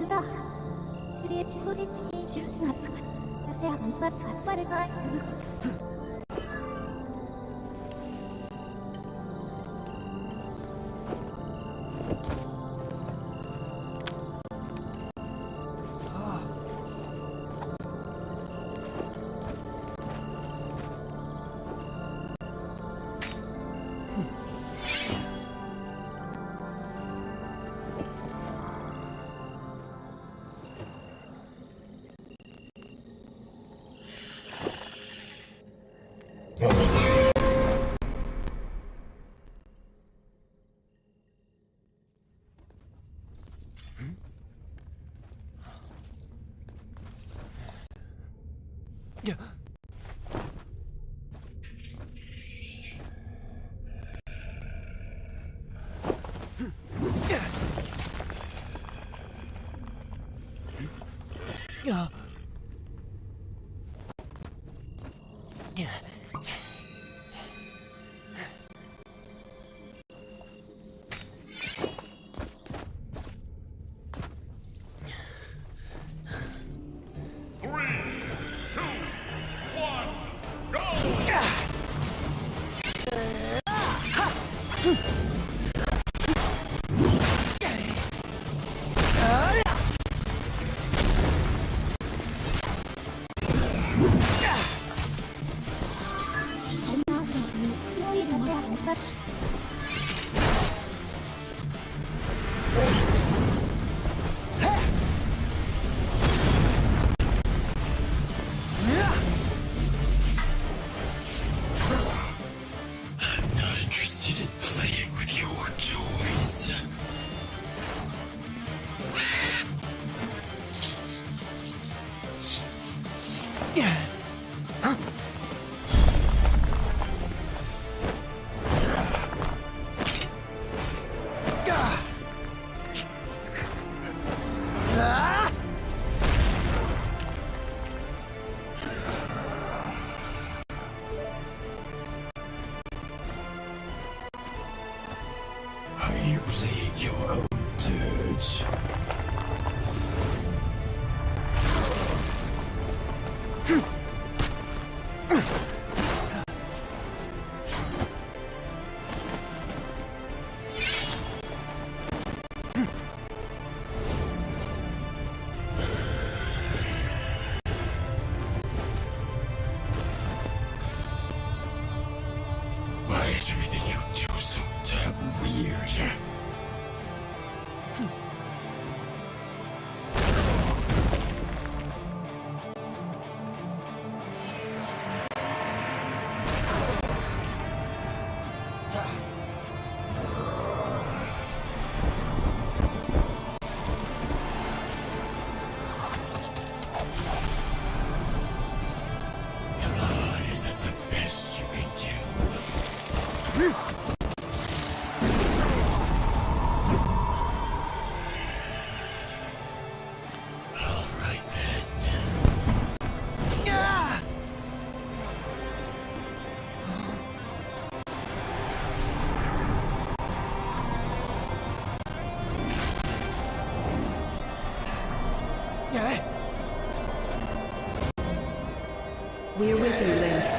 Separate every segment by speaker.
Speaker 1: da. Kredi solici şursnas. Nasıl bas var bastı.
Speaker 2: We're with you, Link.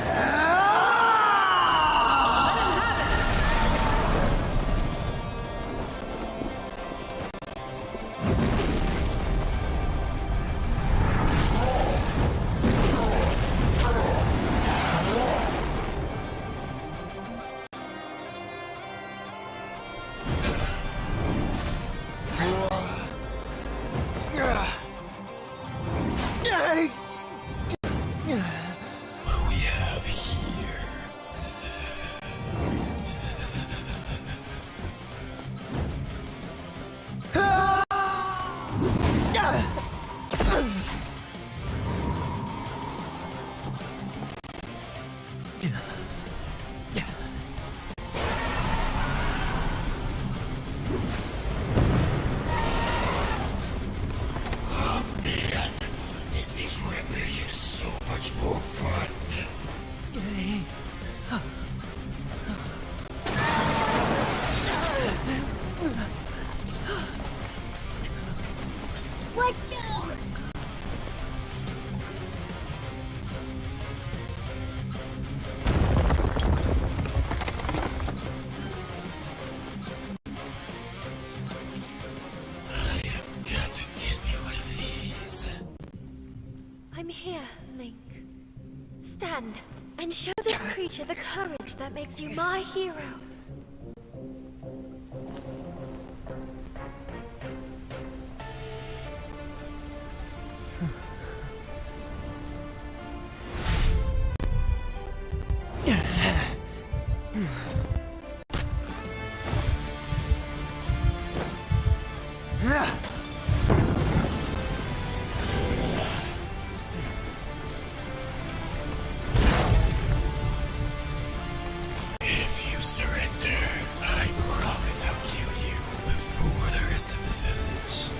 Speaker 2: Stand and show this creature the courage that makes you my hero.
Speaker 3: If you surrender, I promise I'll kill you before the rest of this village.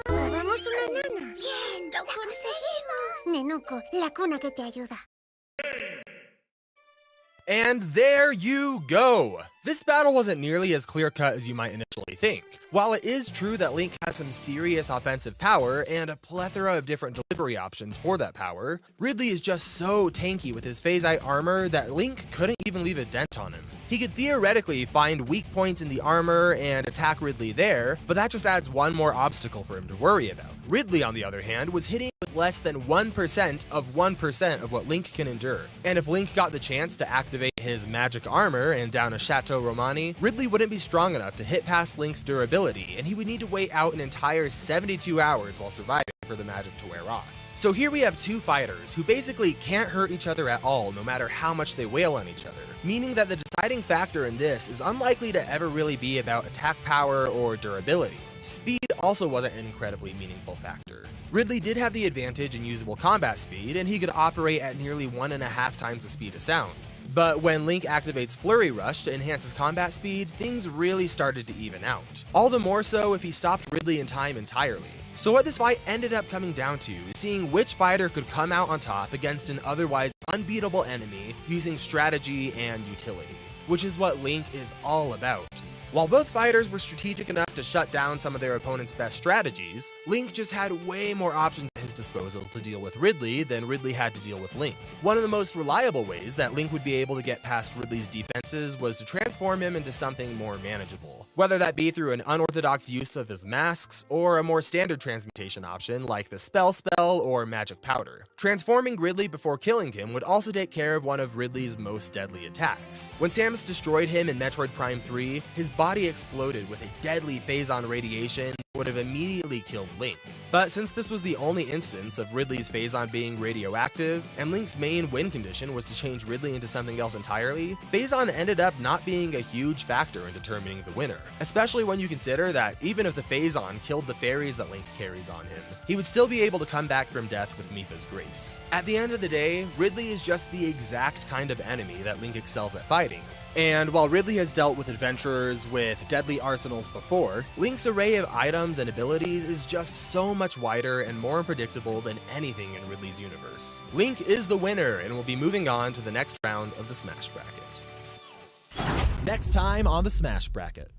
Speaker 1: Grabamos una nana. Bien, lo conseguimos. Nenuco, la cuna que te ayuda.
Speaker 4: And there you go! This battle wasn't nearly as clear-cut as you might initially think. While it is true that Link has some serious offensive power and a plethora of different delivery options for that power, Ridley is just so tanky with his phase-eye armor that Link couldn't even leave a dent on him. He could theoretically find weak points in the armor and attack Ridley there, but that just adds one more obstacle for him to worry about. Ridley, on the other hand, was hitting with less than 1% of what Link can endure. And if Link got the chance to activate his magic armor and down a Chateau Romani, Ridley wouldn't be strong enough to hit past Link's durability, and he would need to wait out an entire 72 hours while surviving for the magic to wear off. So here we have two fighters who basically can't hurt each other at all no matter how much they wail on each other, meaning that the deciding factor in this is unlikely to ever really be about attack power or durability. Speed also wasn't an incredibly meaningful factor. Ridley did have the advantage in usable combat speed, and he could operate at nearly 1.5 times the speed of sound. But when Link activates Flurry Rush to enhance his combat speed, things really started to even out. All the more so if he stopped Ridley in time entirely. So what this fight ended up coming down to is seeing which fighter could come out on top against an otherwise unbeatable enemy using strategy and utility, which is what Link is all about. While both fighters were strategic enough to shut down some of their opponent's best strategies, Link just had way more options at his disposal to deal with Ridley than Ridley had to deal with Link. One of the most reliable ways that Link would be able to get past Ridley's defenses was to transform him into something more manageable, whether that be through an unorthodox use of his masks or a more standard transmutation option like the Spell or Magic Powder. Transforming Ridley before killing him would also take care of one of Ridley's most deadly attacks. When Samus destroyed him in Metroid Prime 3, his body exploded with a deadly phase-on radiation that would have immediately killed Link. But since this was the only instance of Ridley's phase-on being radioactive, and Link's main win condition was to change Ridley into something else entirely, phase-on ended up not being a huge factor in determining the winner, especially when you consider that even if the phase-on killed the fairies that Link carries on him, he would still be able to come back from death with Mipha's grace. At the end of the day, Ridley is just the exact kind of enemy that Link excels at fighting. And while Ridley has dealt with adventurers with deadly arsenals before, Link's array of items and abilities is just so much wider and more unpredictable than anything in Ridley's universe. Link is the winner and will be moving on to the next round of the Smash Bracket. Next time on the Smash Bracket.